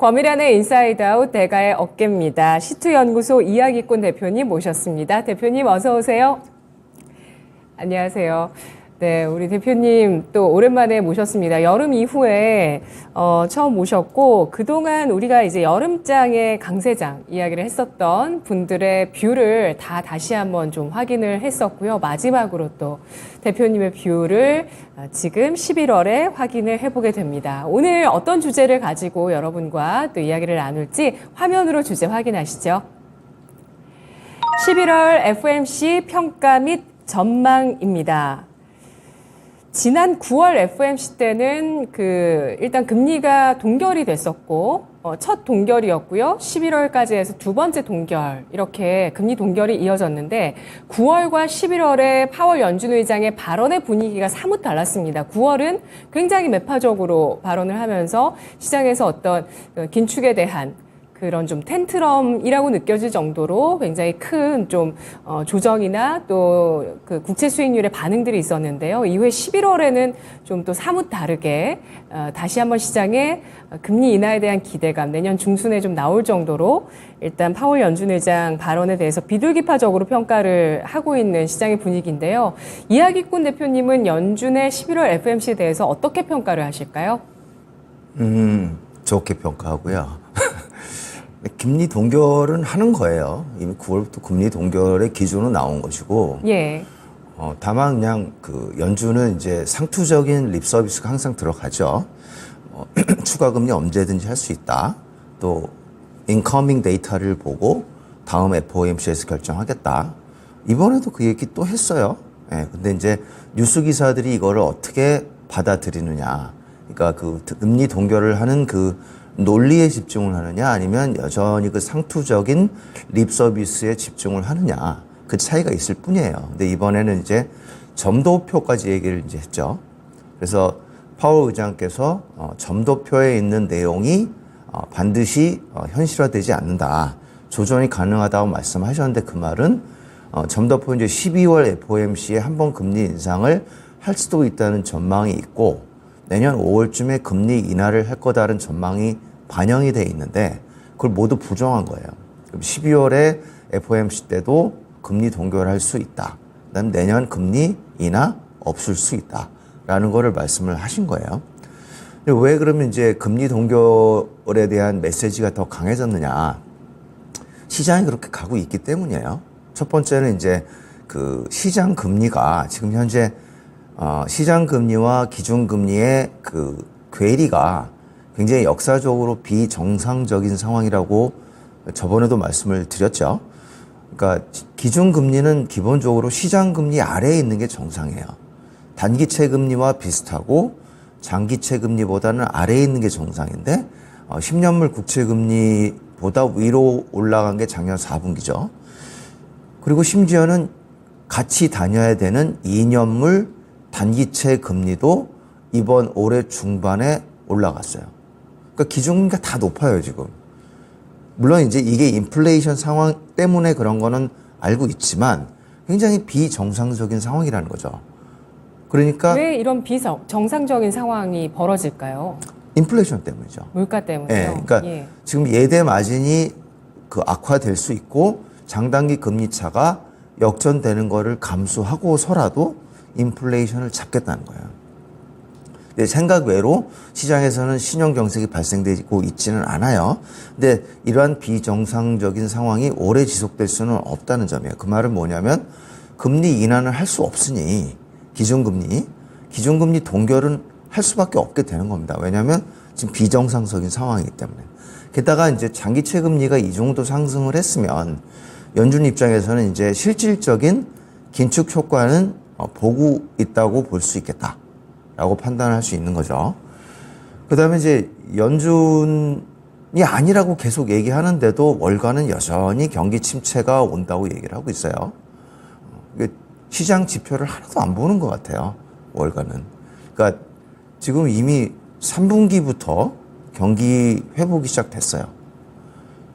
범이란의 인사이드 아웃 대가의 어깨입니다. 시투연구소 이야기꾼 대표님 모셨습니다. 대표님 어서 오세요. 안녕하세요. 네, 우리 대표님 또 오랜만에 모셨습니다. 여름 이후에 처음 모셨고 그동안 우리가 이제 여름장의 강세장 이야기를 했었던 분들의 뷰를 다시 한번 좀 확인을 했었고요. 마지막으로 또 대표님의 뷰를 지금 11월에 확인을 해보게 됩니다. 오늘 어떤 주제를 가지고 여러분과 또 이야기를 나눌지 화면으로 주제 확인하시죠. 11월 FOMC 평가 및 전망입니다. 지난 9월 FOMC 때는 일단 금리가 동결이 됐었고, 첫 동결이었고요. 11월까지 해서 두 번째 동결, 이렇게 금리 동결이 이어졌는데, 9월과 11월에 파월 연준 의장의 발언의 분위기가 사뭇 달랐습니다. 9월은 굉장히 매파적으로 발언을 하면서 시장에서 어떤 긴축에 대한 그런 좀 텐트럼이라고 느껴질 정도로 굉장히 큰 좀 조정이나 또 그 국채 수익률의 반응들이 있었는데요. 이후에 11월에는 좀 또 사뭇 다르게 다시 한번 시장에 금리 인하에 대한 기대감 내년 중순에 좀 나올 정도로 일단 파월 연준 의장 발언에 대해서 비둘기파적으로 평가를 하고 있는 시장의 분위기인데요. 이야기꾼 대표님은 연준의 11월 FOMC에 대해서 어떻게 평가를 하실까요? 좋게 평가하고요. 금리 동결은 하는 거예요. 이미 9월부터 금리 동결의 기준으로 나온 것이고. 예. 다만 그냥 연준은 이제 상투적인 립 서비스가 항상 들어가죠. 추가 금리 언제든지 할 수 있다. 또 인커밍 데이터를 보고 다음 FOMC에서 결정하겠다. 이번에도 그 얘기 또 했어요. 예. 근데 이제 뉴스 기사들이 이거를 어떻게 받아들이느냐. 그러니까 금리 동결을 하는 논리에 집중을 하느냐 아니면 여전히 상투적인 립 서비스에 집중을 하느냐 그 차이가 있을 뿐이에요. 근데 이번에는 이제 점도표까지 얘기를 이제 했죠. 그래서 파월 의장께서 점도표에 있는 내용이 반드시 현실화되지 않는다. 조정이 가능하다고 말씀하셨는데 그 말은 점도표 이제 12월 FOMC에 한 번 금리 인상을 할 수도 있다는 전망이 있고 내년 5월쯤에 금리 인하를 할 거다라는 전망이 반영이 돼 있는데 그걸 모두 부정한 거예요. 그럼 12월에 FOMC 때도 금리 동결할 수 있다. 그다음 내년 금리 인하 없을 수 있다라는 거를 말씀을 하신 거예요. 근데 왜 그러면 이제 금리 동결에 대한 메시지가 더 강해졌느냐? 시장이 그렇게 가고 있기 때문이에요. 첫 번째는 이제 시장 금리가 지금 현재 시장 금리와 기준 금리의 괴리가 굉장히 역사적으로 비정상적인 상황이라고 저번에도 말씀을 드렸죠. 그러니까 기준 금리는 기본적으로 시장 금리 아래에 있는 게 정상이에요. 단기채 금리와 비슷하고 장기채 금리보다는 아래에 있는 게 정상인데 10년물 국채 금리보다 위로 올라간 게 작년 4분기죠. 그리고 심지어는 같이 다녀야 되는 2년물 단기채 금리도 이번 올해 중반에 올라갔어요. 그러니까 기준금리가 다 높아요, 지금. 물론 이제 이게 인플레이션 상황 때문에 그런 거는 알고 있지만 굉장히 비정상적인 상황이라는 거죠. 그러니까 왜 이런 비정상적인 상황이 벌어질까요? 인플레이션 때문이죠. 물가 때문에요. 예, 그러니까 지금 예대 마진이 악화될 수 있고 장단기 금리 차가 역전되는 거를 감수하고서라도 인플레이션을 잡겠다는 거예요. 근데 생각 외로 시장에서는 신용 경색이 발생되고 있지는 않아요. 근데 이러한 비정상적인 상황이 오래 지속될 수는 없다는 점이에요. 그 말은 뭐냐면 금리 인하는 할 수 없으니 기준금리 동결은 할 수밖에 없게 되는 겁니다. 왜냐하면 지금 비정상적인 상황이기 때문에. 게다가 이제 장기채 금리가 이 정도 상승을 했으면 연준 입장에서는 이제 실질적인 긴축 효과는 보고 있다고 볼 수 있겠다라고 판단할 수 있는 거죠. 그 다음에 이제 연준이 아니라고 계속 얘기하는데도 월가는 여전히 경기 침체가 온다고 얘기를 하고 있어요. 시장 지표를 하나도 안 보는 것 같아요, 월가는. 그러니까 지금 이미 3분기부터 경기 회복이 시작됐어요.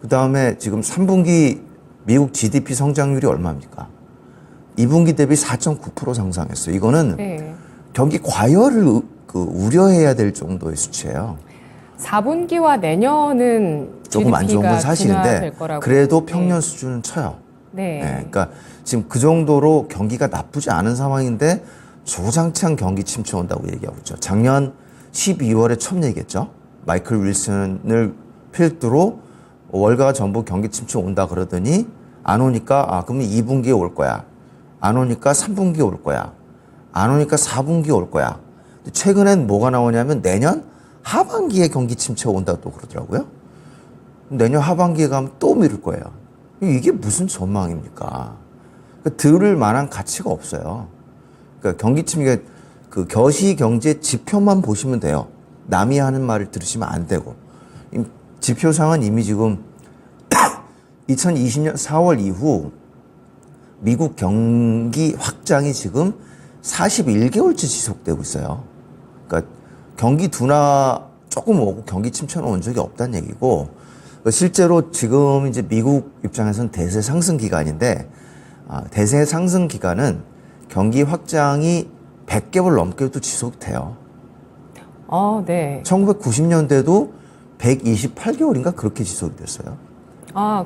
그 다음에 지금 3분기 미국 GDP 성장률이 얼마입니까? 2분기 대비 4.9% 상승했어요. 이거는 경기 과열을 우려해야 될 정도의 수치예요. 4분기와 내년은 조금 안 좋은 건 GDP가 사실인데 둔화될 거라고. 그래도 평년 수준은 쳐요. 네. 네, 그러니까 지금 그 정도로 경기가 나쁘지 않은 상황인데 조장창 경기 침체 온다고 얘기하고 있죠. 작년 12월에 처음 얘기했죠. 마이클 윌슨을 필두로 월가가 전부 경기 침체 온다 그러더니 안 오니까 그럼 2분기에 올 거야. 안 오니까 3분기에 올 거야. 안 오니까 4분기에 올 거야. 최근엔 뭐가 나오냐면 내년 하반기에 경기 침체 온다 또 그러더라고요. 내년 하반기에 가면 또 미룰 거예요. 이게 무슨 전망입니까? 그러니까 들을 만한 가치가 없어요. 그러니까 경기 침체, 그 겨시 경제 지표만 보시면 돼요. 남이 하는 말을 들으시면 안 되고. 지표상은 이미 지금 2020년 4월 이후 미국 경기 확장이 지금 41개월째 지속되고 있어요. 그러니까 경기 둔화 조금 오고 경기 침체는 온 적이 없다는 얘기고, 실제로 지금 이제 미국 입장에서는 대세 상승 기간인데, 대세 상승 기간은 경기 확장이 100개월 넘게도 지속돼요. 네. 1990년대도 128개월인가 그렇게 지속이 됐어요.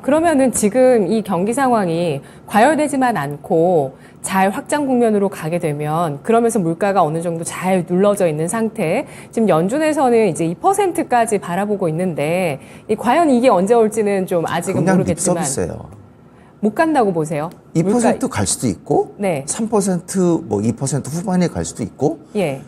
그러면은 지금 이 경기 상황이 과열되지만 않고 잘 확장 국면으로 가게 되면, 그러면서 물가가 어느 정도 잘 눌러져 있는 상태, 지금 연준에서는 이제 2%까지 바라보고 있는데, 과연 이게 언제 올지는 좀 아직은 그냥 모르겠지만 립서비스예요. 못 간다고 보세요. 2% 갈 수도 있고, 네. 3% 뭐 2% 후반에 갈 수도 있고, 예.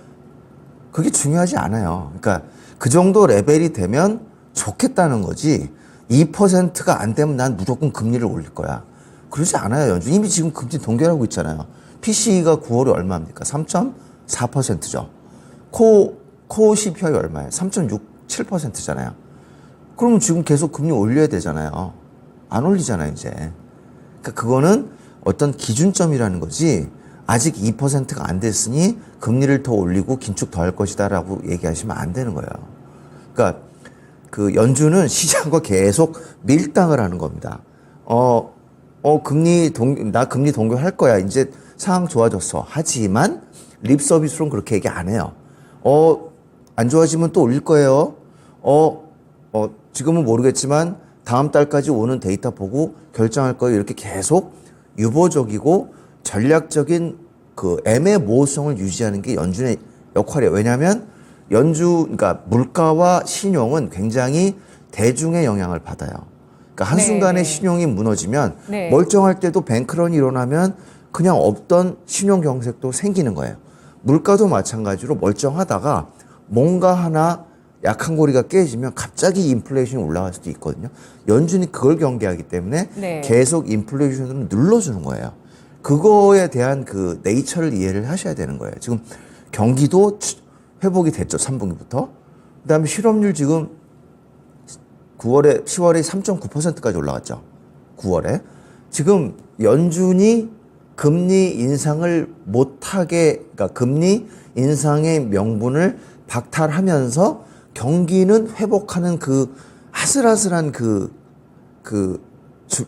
그게 중요하지 않아요. 그러니까 그 정도 레벨이 되면 좋겠다는 거지. 2%가 안 되면 난 무조건 금리를 올릴 거야. 그러지 않아요. 연준 이미 지금 금리 동결하고 있잖아요. PCE가 9월에 얼마입니까? 3.4%죠. 코어 CPI 얼마예요? 3.67%잖아요. 그러면 지금 계속 금리 올려야 되잖아요. 안 올리잖아요, 이제. 그러니까 그거는 어떤 기준점이라는 거지, 아직 2%가 안 됐으니 금리를 더 올리고 긴축 더 할 것이다라고 얘기하시면 안 되는 거예요. 그러니까 그 연준은 시장과 계속 밀당을 하는 겁니다. 나 금리 동결할 거야. 이제 상황 좋아졌어. 하지만 립 서비스로는 그렇게 얘기 안 해요. 안 좋아지면 또 올릴 거예요. 지금은 모르겠지만 다음 달까지 오는 데이터 보고 결정할 거예요. 이렇게 계속 유보적이고 전략적인 그 애매모호성을 유지하는 게 연준의 역할이에요. 왜냐하면 그러니까 물가와 신용은 굉장히 대중의 영향을 받아요. 그러니까 한순간에 신용이 무너지면 멀쩡할 때도 뱅크런이 일어나면 그냥 없던 신용 경색도 생기는 거예요. 물가도 마찬가지로 멀쩡하다가 뭔가 하나 약한 고리가 깨지면 갑자기 인플레이션이 올라갈 수도 있거든요. 연준이 그걸 경계하기 때문에 계속 인플레이션을 눌러주는 거예요. 그거에 대한 그 네이처를 이해를 하셔야 되는 거예요. 지금 경기도 회복이 됐죠. 3분기부터. 그다음에 실업률 지금 10월에 3.9%까지 올라갔죠. 9월에. 지금 연준이 금리 인상을 못하게, 그러니까 금리 인상의 명분을 박탈하면서 경기는 회복하는 그 아슬아슬한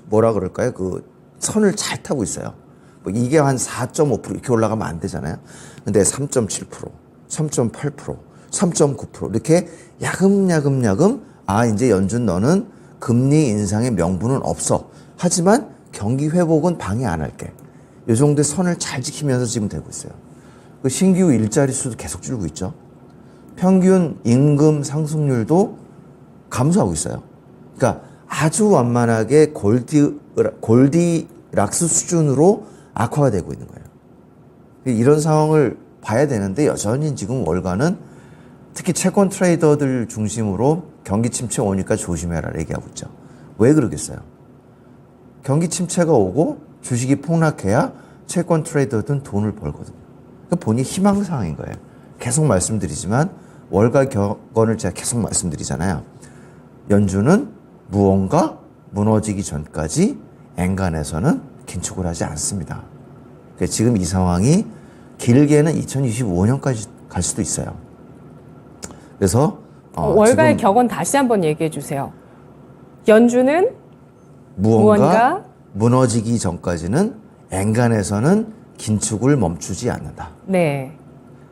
뭐라 그럴까요? 그 선을 잘 타고 있어요. 뭐 이게 한 4.5% 이렇게 올라가면 안 되잖아요. 근데 3.7%, 3.8%, 3.9% 이렇게 야금야금 이제 연준 너는 금리 인상의 명분은 없어. 하지만 경기 회복은 방해 안 할게. 이 정도의 선을 잘 지키면서 지금 되고 있어요. 그 신규 일자리 수도 계속 줄고 있죠. 평균 임금 상승률도 감소하고 있어요. 그러니까 아주 완만하게 골디락스 수준으로 악화가 되고 있는 거예요. 이런 상황을 봐야 되는데 여전히 지금 월가는 특히 채권 트레이더들 중심으로 경기 침체 오니까 조심해라 얘기하고 있죠. 왜 그러겠어요? 경기 침체가 오고 주식이 폭락해야 채권 트레이더들은 돈을 벌거든요. 그러니까 본인이 희망사항인 거예요. 계속 말씀드리지만 월가 격언을 제가 계속 말씀드리잖아요. 연준은 무언가 무너지기 전까지 엔간해서는 긴축을 하지 않습니다. 그러니까 지금 이 상황이 길게는 2025년까지 갈 수도 있어요. 그래서 월가의 격언 다시 한번 얘기해 주세요. 연준은 무언가 무너지기 전까지는 엔간해서는 긴축을 멈추지 않는다. 네.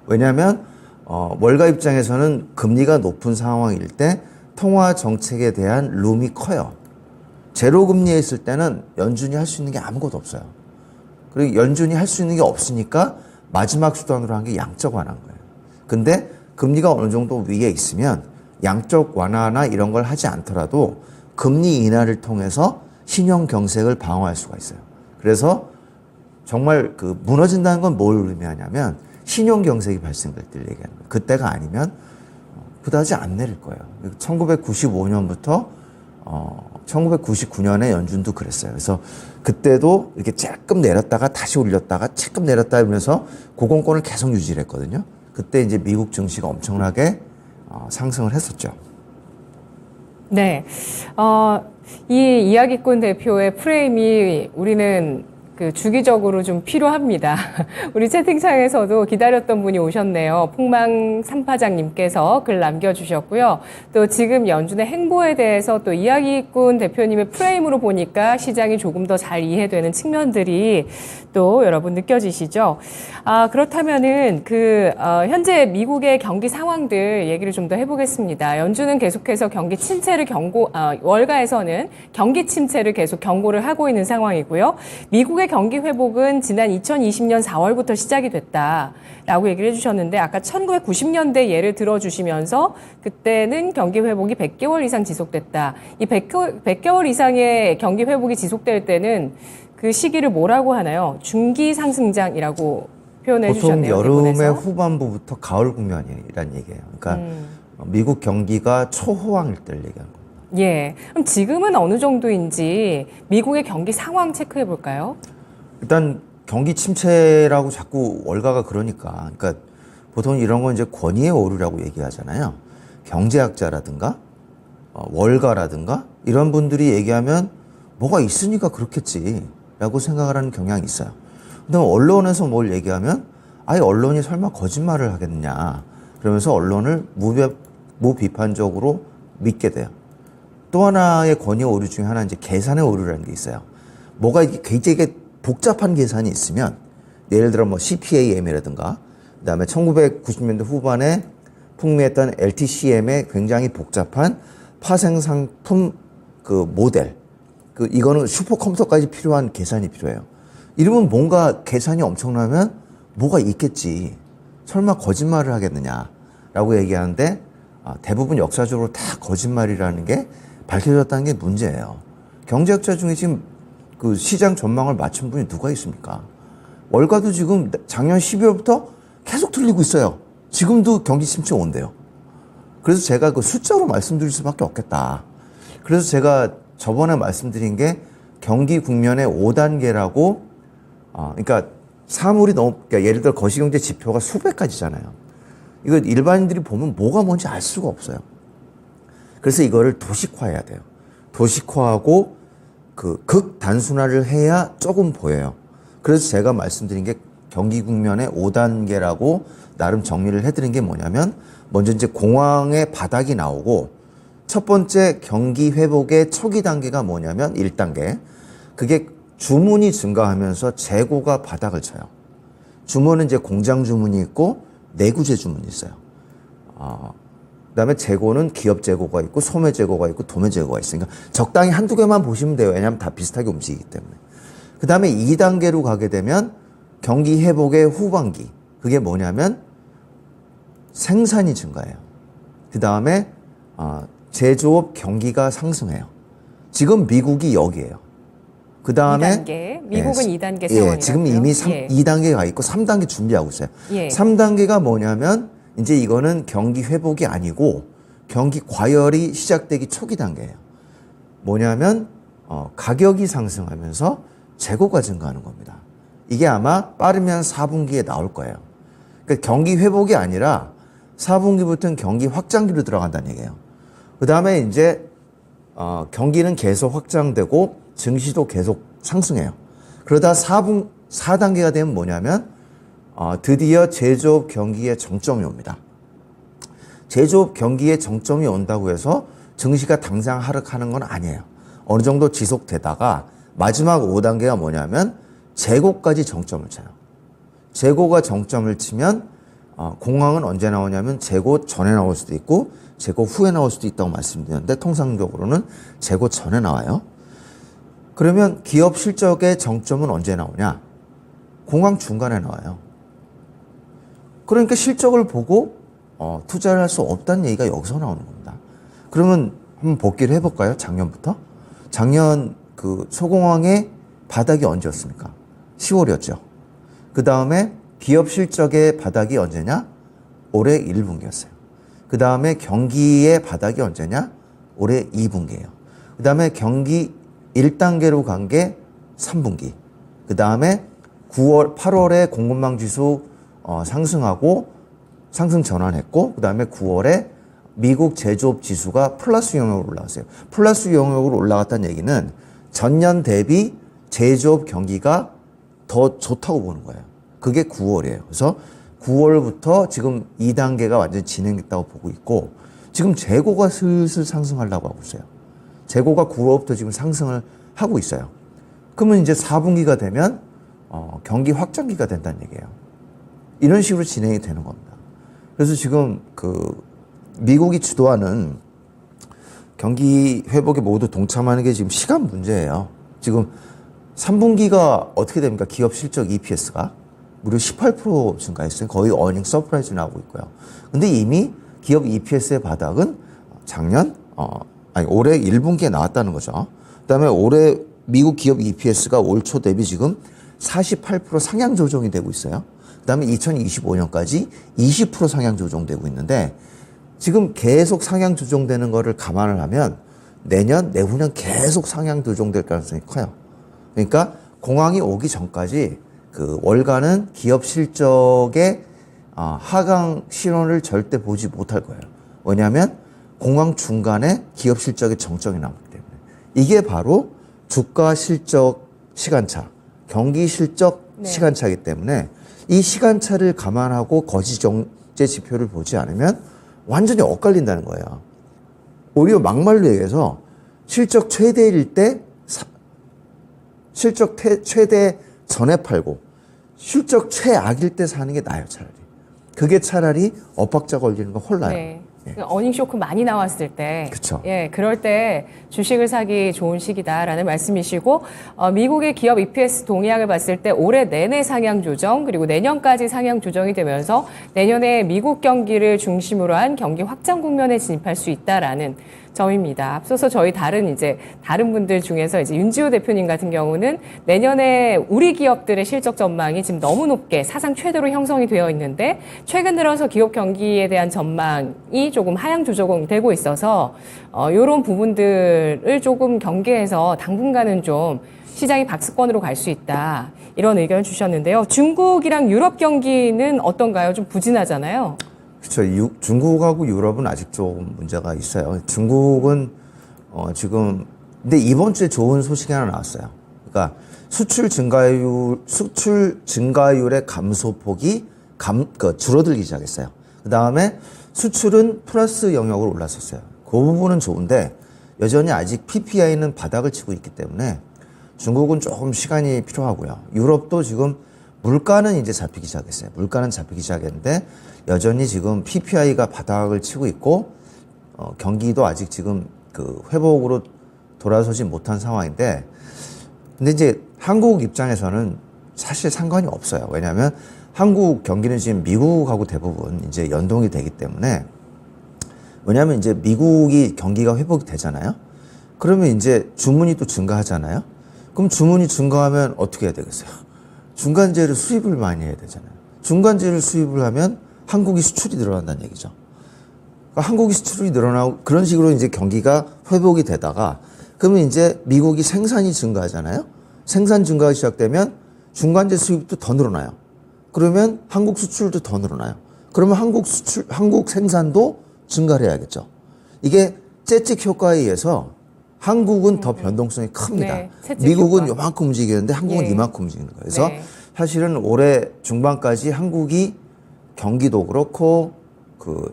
왜냐하면 월가 입장에서는 금리가 높은 상황일 때 통화 정책에 대한 룸이 커요. 제로 금리에 있을 때는 연준이 할 수 있는 게 아무것도 없어요. 그리고 연준이 할 수 있는 게 없으니까 마지막 수단으로 한 게 양적 완화인 거예요. 근데 금리가 어느 정도 위에 있으면 양적 완화나 이런 걸 하지 않더라도 금리 인하를 통해서 신용 경색을 방어할 수가 있어요. 그래서 정말 그 무너진다는 건 뭘 의미하냐면 신용 경색이 발생될 때 얘기하는 거예요. 그때가 아니면 그다지 안 내릴 거예요. 1995년부터 1999년에 연준도 그랬어요. 그래서 그때도 이렇게 조금 내렸다가 다시 올렸다가 조금 내렸다 하면서 고공권을 계속 유지를 했거든요. 그때 이제 미국 증시가 엄청나게 상승을 했었죠. 네. 이 이야기꾼 대표의 프레임이 우리는 그 주기적으로 좀 필요합니다. 우리 채팅창에서도 기다렸던 분이 오셨네요. 폭망 삼파장님께서 글 남겨주셨고요. 또 지금 연준의 행보에 대해서 또 이야기꾼 대표님의 프레임으로 보니까 시장이 조금 더 잘 이해되는 측면들이 또 여러분 느껴지시죠? 그렇다면은 현재 미국의 경기 상황들 얘기를 좀 더 해보겠습니다. 연준은 계속해서 경기 침체를 월가에서는 경기 침체를 계속 경고를 하고 있는 상황이고요. 미국의 경기 회복은 지난 2020년 4월부터 시작이 됐다라고 얘기를 해주셨는데 아까 1990년대 예를 들어주시면서 그때는 경기 회복이 100개월 이상 지속됐다. 이 100개월 이상의 경기 회복이 지속될 때는 그 시기를 뭐라고 하나요? 중기 상승장이라고 표현해 주셨네요. 보통 여름의 대본에서. 후반부부터 가을 국면이란 얘기예요. 그러니까 미국 경기가 초호황일 때를 얘기하는 거예요. 예. 그럼 지금은 어느 정도인지 미국의 경기 상황 체크해 볼까요? 일단 경기 침체라고 자꾸 월가가 그러니까 보통 이런 건 이제 권위의 오류라고 얘기하잖아요. 경제학자라든가 월가라든가 이런 분들이 얘기하면 뭐가 있으니까 그렇겠지라고 생각을 하는 경향이 있어요. 근데 언론에서 뭘 얘기하면 아예 언론이 설마 거짓말을 하겠느냐 그러면서 언론을 무비판적으로 믿게 돼요. 또 하나의 권위 오류 중에 하나 이제 계산의 오류라는 게 있어요. 뭐가 이게 복잡한 계산이 있으면 예를 들어 뭐 CPAM이라든가 그다음에 1990년대 후반에 풍미했던 LTCM의 굉장히 복잡한 파생 상품 그 모델 이거는 슈퍼컴퓨터까지 필요한 계산이 필요해요. 이러면 뭔가 계산이 엄청나면 뭐가 있겠지. 설마 거짓말을 하겠느냐라고 얘기하는데 대부분 역사적으로 다 거짓말이라는 게 밝혀졌다는 게 문제예요. 경제학자 중에 지금 그 시장 전망을 맞춘 분이 누가 있습니까? 월가도 지금 작년 12월부터 계속 틀리고 있어요. 지금도 경기 침체 온대요. 그래서 제가 그 숫자로 말씀드릴 수밖에 없겠다. 그래서 제가 저번에 말씀드린 게 경기 국면의 5단계라고 그러니까 사물이 너무 그러니까 예를 들어 거시경제 지표가 수백 가지잖아요. 이거 일반인들이 보면 뭐가 뭔지 알 수가 없어요. 그래서 이거를 도식화해야 돼요. 도식화하고 그 극단순화를 해야 조금 보여요. 그래서 제가 말씀드린 게 경기 국면의 5단계라고 나름 정리를 해드린 게 뭐냐면 먼저 이제 공황의 바닥이 나오고 첫 번째 경기 회복의 초기 단계가 뭐냐면 1단계. 그게 주문이 증가하면서 재고가 바닥을 쳐요. 주문은 이제 공장 주문이 있고 내구재 주문이 있어요. 그다음에 재고는 기업 재고가 있고 소매 재고가 있고 도매 재고가 있으니까 적당히 한두 개만 보시면 돼요. 왜냐하면 다 비슷하게 움직이기 때문에. 그다음에 2단계로 가게 되면 경기 회복의 후반기. 그게 뭐냐면 생산이 증가해요. 그다음에 제조업 경기가 상승해요. 지금 미국이 여기에요. 그 다음에 2단계. 미국은 2단계 상황이라고요. 지금 이미 2단계가 있고 3단계 준비하고 있어요. 3단계가 뭐냐면 이제 이거는 경기 회복이 아니고 경기 과열이 시작되기 초기 단계예요. 뭐냐면 가격이 상승하면서 재고가 증가하는 겁니다. 이게 아마 빠르면 4분기에 나올 거예요. 그러니까 경기 회복이 아니라 4분기부터는 경기 확장기로 들어간다는 얘기예요. 그 다음에 이제 경기는 계속 확장되고 증시도 계속 상승해요. 그러다 4단계가 되면 뭐냐면 드디어 제조업 경기의 정점이 옵니다. 제조업 경기의 정점이 온다고 해서 증시가 당장 하락하는 건 아니에요. 어느 정도 지속되다가 마지막 5단계가 뭐냐면 재고까지 정점을 쳐요. 재고가 정점을 치면 공황은 언제 나오냐면 재고 전에 나올 수도 있고 재고 후에 나올 수도 있다고 말씀드렸는데 통상적으로는 재고 전에 나와요. 그러면 기업 실적의 정점은 언제 나오냐? 공황 중간에 나와요. 그러니까 실적을 보고 투자를 할 수 없다는 얘기가 여기서 나오는 겁니다. 그러면 한번 복기를 해볼까요? 작년부터. 작년 그 소공황의 바닥이 언제였습니까? 10월이었죠. 그 다음에 기업 실적의 바닥이 언제냐? 올해 1분기였어요. 그 다음에 경기의 바닥이 언제냐? 올해 2분기예요. 그 다음에 경기 1단계로 간 게 3분기. 그 다음에 8월에 공급망 지수 상승하고 상승 전환했고, 그 다음에 9월에 미국 제조업 지수가 플러스 영역으로 올라갔어요. 플러스 영역으로 올라갔다는 얘기는 전년 대비 제조업 경기가 더 좋다고 보는 거예요. 그게 9월이에요. 그래서 9월부터 지금 2단계가 완전히 진행됐다고 보고 있고, 지금 재고가 슬슬 상승하려고 하고 있어요. 재고가 9월부터 지금 상승을 하고 있어요. 그러면 이제 4분기가 되면 경기 확장기가 된다는 얘기예요. 이런 식으로 진행이 되는 겁니다. 그래서 지금 미국이 주도하는 경기 회복에 모두 동참하는 게 지금 시간 문제예요. 지금 3분기가 어떻게 됩니까? 기업 실적 EPS가 무려 18% 증가했어요. 거의 어닝 서프라이즈 나오고 있고요. 근데 이미 기업 EPS의 바닥은 올해 1분기에 나왔다는 거죠. 그다음에 올해 미국 기업 EPS가 올 초 대비 지금 48% 상향 조정이 되고 있어요. 그다음에 2025년까지 20% 상향 조정되고 있는데, 지금 계속 상향 조정되는 거를 감안을 하면 내년, 내후년 계속 상향 조정될 가능성이 커요. 그러니까 공황이 오기 전까지 그 월가는 기업 실적의 하강 실현을 절대 보지 못할 거예요. 왜냐하면 공황 중간에 기업 실적의 정점이 나오기 때문에. 이게 바로 주가 실적 시간차, 경기 실적 시간차이기 때문에 이 시간차를 감안하고 거시경제 지표를 보지 않으면 완전히 엇갈린다는 거예요. 오히려 막말로 얘기해서 실적 최대일 때 실적 최대 전에 팔고 실적 최악일 때 사는 게 나아요, 차라리. 그게 차라리 엇박자 걸리는 거 홀라요. 네. 어닝 쇼크 많이 나왔을 때, 그쵸. 그럴 때 주식을 사기 좋은 시기다라는 말씀이시고, 미국의 기업 EPS 동향을 봤을 때 올해 내내 상향 조정, 그리고 내년까지 상향 조정이 되면서 내년에 미국 경기를 중심으로 한 경기 확장 국면에 진입할 수 있다라는 점입니다. 앞서서 저희 다른 분들 중에서 윤지호 대표님 같은 경우는 내년에 우리 기업들의 실적 전망이 지금 너무 높게 사상 최대로 형성이 되어 있는데, 최근 들어서 기업 경기에 대한 전망이 조금 하향 조정되고 있어서 이런 부분들을 조금 경계해서 당분간은 좀 시장이 박스권으로 갈 수 있다, 이런 의견을 주셨는데요. 중국이랑 유럽 경기는 어떤가요? 좀 부진하잖아요. 그렇죠. 중국하고 유럽은 아직 좀 문제가 있어요. 중국은 지금 근데 이번 주에 좋은 소식이 하나 나왔어요. 그러니까 수출 증가율의 감소폭이 줄어들기 시작했어요. 그 다음에 수출은 플러스 영역으로 올랐었어요. 그 부분은 좋은데 여전히 아직 PPI는 바닥을 치고 있기 때문에 중국은 조금 시간이 필요하고요. 유럽도 지금 물가는 이제 잡히기 시작했어요. 물가는 잡히기 시작했는데 여전히 지금 PPI가 바닥을 치고 있고 경기도 아직 지금 회복으로 돌아서지 못한 상황인데, 근데 이제 한국 입장에서는 사실 상관이 없어요. 왜냐하면 한국 경기는 지금 미국하고 대부분 이제 연동이 되기 때문에, 왜냐하면 이제 미국이 경기가 회복이 되잖아요. 그러면 이제 주문이 또 증가하잖아요. 그럼 주문이 증가하면 어떻게 해야 되겠어요? 중간재를 수입을 많이 해야 되잖아요. 중간재를 수입을 하면 한국이 수출이 늘어난다는 얘기죠. 그러니까 한국이 수출이 늘어나고 그런 식으로 이제 경기가 회복이 되다가, 그러면 이제 미국이 생산이 증가하잖아요. 생산 증가가 시작되면 중간재 수입도 더 늘어나요. 그러면 한국 수출도 더 늘어나요. 그러면 한국 생산도 증가를 해야겠죠. 이게 재찍 효과에 의해서 한국은 더 변동성이 큽니다. 네, 미국은 요만큼 움직이는데 한국은 이만큼 움직이는 거예요. 그래서 사실은 올해 중반까지 한국이 경기도 그렇고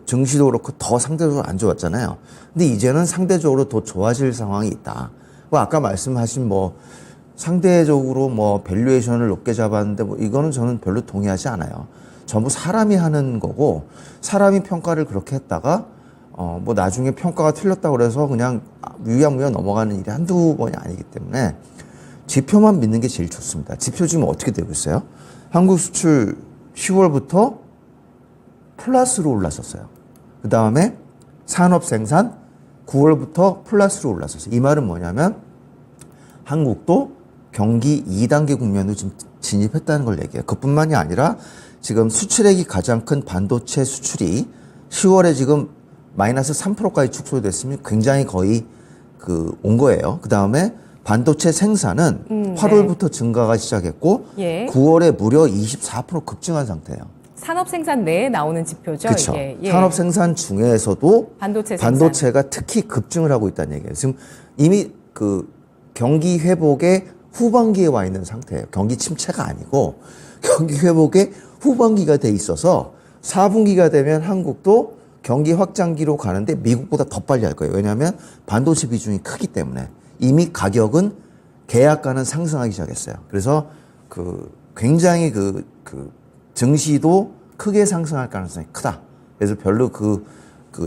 증시도 그렇고 더 상대적으로 안 좋았잖아요. 근데 이제는 상대적으로 더 좋아질 상황이 있다. 아까 말씀하신 상대적으로 밸류에이션을 높게 잡았는데 이거는 저는 별로 동의하지 않아요. 전부 사람이 하는 거고 사람이 평가를 그렇게 했다가 뭐 나중에 평가가 틀렸다고 그래서 그냥 유야무야 넘어가는 일이 한두 번이 아니기 때문에 지표만 믿는 게 제일 좋습니다. 지표 지금 어떻게 되고 있어요? 한국 수출 10월부터 플러스로 올랐었어요. 그 다음에 산업 생산 9월부터 플러스로 올랐었어요. 이 말은 뭐냐면 한국도 경기 2단계 국면으로 지금 진입했다는 걸 얘기해요. 그뿐만이 아니라 지금 수출액이 가장 큰 반도체 수출이 10월에 지금 마이너스 3%까지 축소됐으면 굉장히 거의 온 거예요. 그 다음에 반도체 생산은 8월부터 증가가 시작했고 예. 9월에 무려 24% 급증한 상태예요. 산업 생산 내에 나오는 지표죠. 그렇죠. 이게. 예. 산업 생산 중에서도 반도체 생산. 반도체가 특히 급증을 하고 있다는 얘기예요. 지금 이미 경기 회복의 후반기에 와 있는 상태예요. 경기 침체가 아니고 경기 회복의 후반기가 돼 있어서 4분기가 되면 한국도 경기 확장기로 가는데 미국보다 더 빨리 할 거예요. 왜냐하면 반도체 비중이 크기 때문에 이미 가격은 계약가는 상승하기 시작했어요. 그래서 굉장히 증시도 크게 상승할 가능성이 크다. 그래서 별로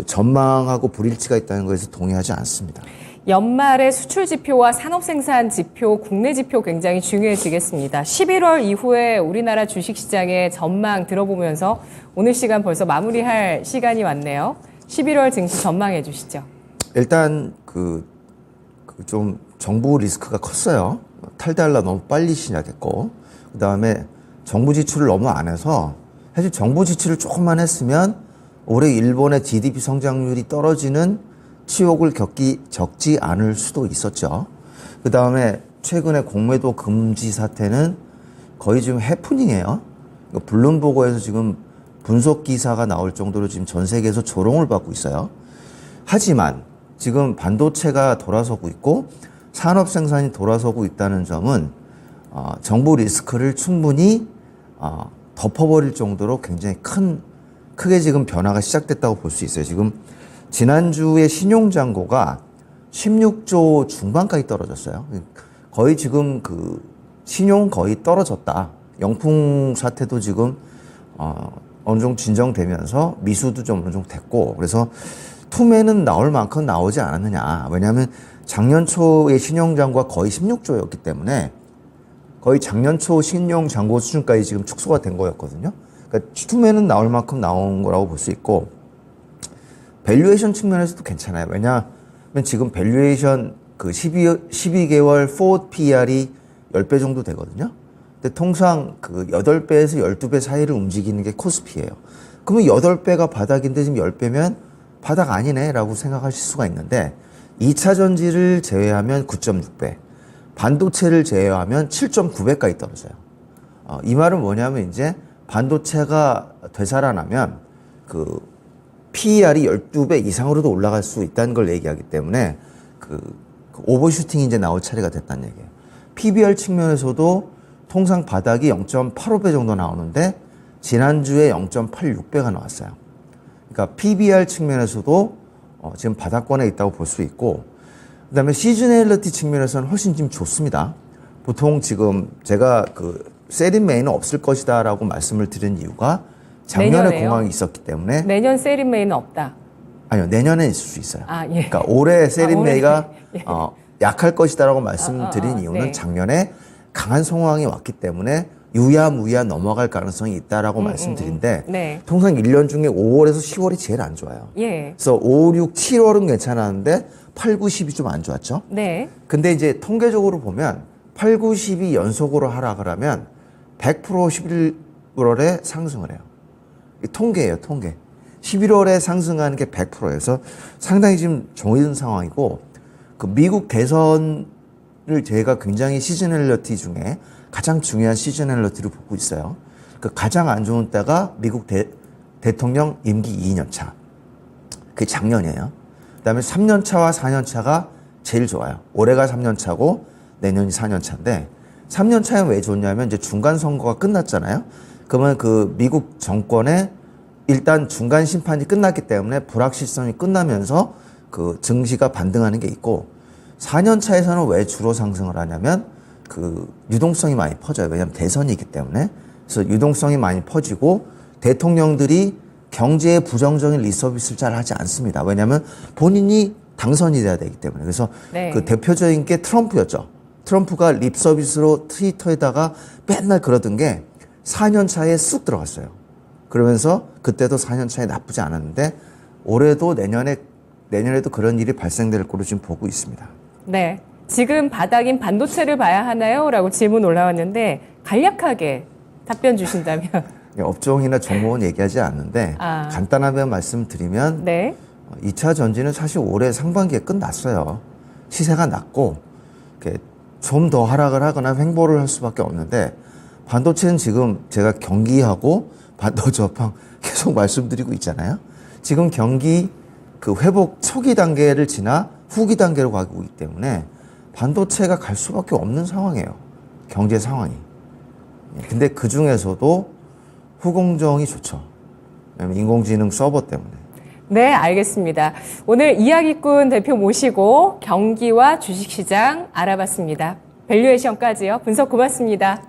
전망하고 불일치가 있다는 것에서 동의하지 않습니다. 연말에 수출 지표와 산업 생산 지표, 국내 지표 굉장히 중요해지겠습니다. 11월 이후에 우리나라 주식시장의 전망 들어보면서 오늘 시간 벌써 마무리할 시간이 왔네요. 11월 증시 전망해 주시죠. 일단 좀 정부 리스크가 컸어요. 탈달러 너무 빨리 시작했고 그 다음에 정부 지출을 너무 안 해서 사실 정부 지출을 조금만 했으면 올해 일본의 GDP 성장률이 떨어지는 치욕을 적지 않을 수도 있었죠. 그 다음에 최근에 공매도 금지 사태는 거의 지금 해프닝이에요. 블룸버그에서 지금 분석 기사가 나올 정도로 지금 전 세계에서 조롱을 받고 있어요. 하지만 지금 반도체가 돌아서고 있고 산업 생산이 돌아서고 있다는 점은 정부 리스크를 충분히 덮어버릴 정도로 굉장히 크게 지금 변화가 시작됐다고 볼 수 있어요. 지금 지난주에 신용잔고가 16조 중반까지 떨어졌어요. 거의 지금 신용 거의 떨어졌다. 영풍 사태도 지금 어느 정도 진정되면서 미수도 좀 어느 정도 됐고 그래서 투매는 나올 만큼 나오지 않았느냐. 왜냐하면 작년 초에 신용잔고가 거의 16조였기 때문에 거의 작년 초 신용잔고 수준까지 지금 축소가 된 거였거든요. 그러니까 투매는 나올 만큼 나온 거라고 볼 수 있고 밸류에이션 측면에서도 괜찮아요. 왜냐하면 지금 밸류에이션 12개월 forward PER이 10배 정도 되거든요. 근데 통상 8배에서 12배 사이를 움직이는 게 코스피예요. 그러면 8배가 바닥인데 지금 10배면 바닥 아니네 라고 생각하실 수가 있는데 2차 전지를 제외하면 9.6배, 반도체를 제외하면 7.9배까지 떨어져요. 이 말은 뭐냐면 이제 반도체가 되살아나면 PER이 12배 이상으로도 올라갈 수 있다는 걸 얘기하기 때문에 오버슈팅이 이제 나올 차례가 됐다는 얘기예요. PBR 측면에서도 통상 바닥이 0.85배 정도 나오는데 지난주에 0.86배가 나왔어요. 그러니까 PBR 측면에서도 지금 바닥권에 있다고 볼 수 있고 그다음에 시즈널리티 측면에서는 훨씬 지금 좋습니다. 보통 지금 제가 셀인 메인은 없을 것이다 라고 말씀을 드린 이유가 작년에 내년에요? 공황이 있었기 때문에 내년 셀인 메이는 없다. 아니요, 내년에 있을 수 있어요. 예. 그러니까 올해 셀인 올해. 메이가 예. 약할 것이다라고 말씀드린 이유는 네. 작년에 강한 상황이 왔기 때문에 유야무야 넘어갈 가능성이 있다라고 말씀드린데 네. 통상 1년 중에 5월에서 10월이 제일 안 좋아요. 예. 그래서 5, 6, 7월은 괜찮았는데 8, 9, 10이 좀 안 좋았죠. 네. 근데 이제 통계적으로 보면 8, 9, 10이 연속으로 하락을 하면 100% 11월에 상승을 해요. 통계예요, 통계. 11월에 상승하는 게 100%예요. 그래서 상당히 지금 정해진 상황이고 미국 대선을 제가 굉장히 시즈널리티 중에 가장 중요한 시즈널리티로 보고 있어요. 가장 안 좋은 때가 미국 대통령 임기 2년 차. 그게 작년이에요. 그다음에 3년 차와 4년 차가 제일 좋아요. 올해가 3년 차고 내년이 4년 차인데 3년 차는 왜 좋냐면 이제 중간 선거가 끝났잖아요. 그러면 미국 정권의 일단 중간 심판이 끝났기 때문에 불확실성이 끝나면서 증시가 반등하는 게 있고 4년 차에서는 왜 주로 상승을 하냐면 유동성이 많이 퍼져요. 왜냐하면 대선이기 때문에. 그래서 유동성이 많이 퍼지고 대통령들이 경제에 부정적인 리서비스를 잘 하지 않습니다. 왜냐하면 본인이 당선이 돼야 되기 때문에. 그래서 네. 그 대표적인 게 트럼프였죠. 트럼프가 립서비스로 트위터에다가 맨날 그러던 게 4년 차에 쑥 들어갔어요. 그러면서 그때도 4년 차에 나쁘지 않았는데 올해도 내년에도 그런 일이 발생될 거로 지금 보고 있습니다. 네. 지금 바닥인 반도체를 봐야 하나요? 라고 질문 올라왔는데 간략하게 답변 주신다면. 업종이나 종목은 얘기하지 않는데 간단하게 말씀드리면 네. 2차 전지는 사실 올해 상반기에 끝났어요. 시세가 낮고 좀 더 하락을 하거나 횡보를 할 수밖에 없는데 반도체는 지금 제가 경기하고 반도체 업황 계속 말씀드리고 있잖아요. 지금 경기 그 회복 초기 단계를 지나 후기 단계로 가고 있기 때문에 반도체가 갈 수밖에 없는 상황이에요. 경제 상황이. 근데 그 중에서도 후공정이 좋죠. 왜냐면 인공지능 서버 때문에. 네, 알겠습니다. 오늘 이야기꾼 대표 모시고 경기와 주식시장 알아봤습니다. 밸류에이션까지요. 분석 고맙습니다.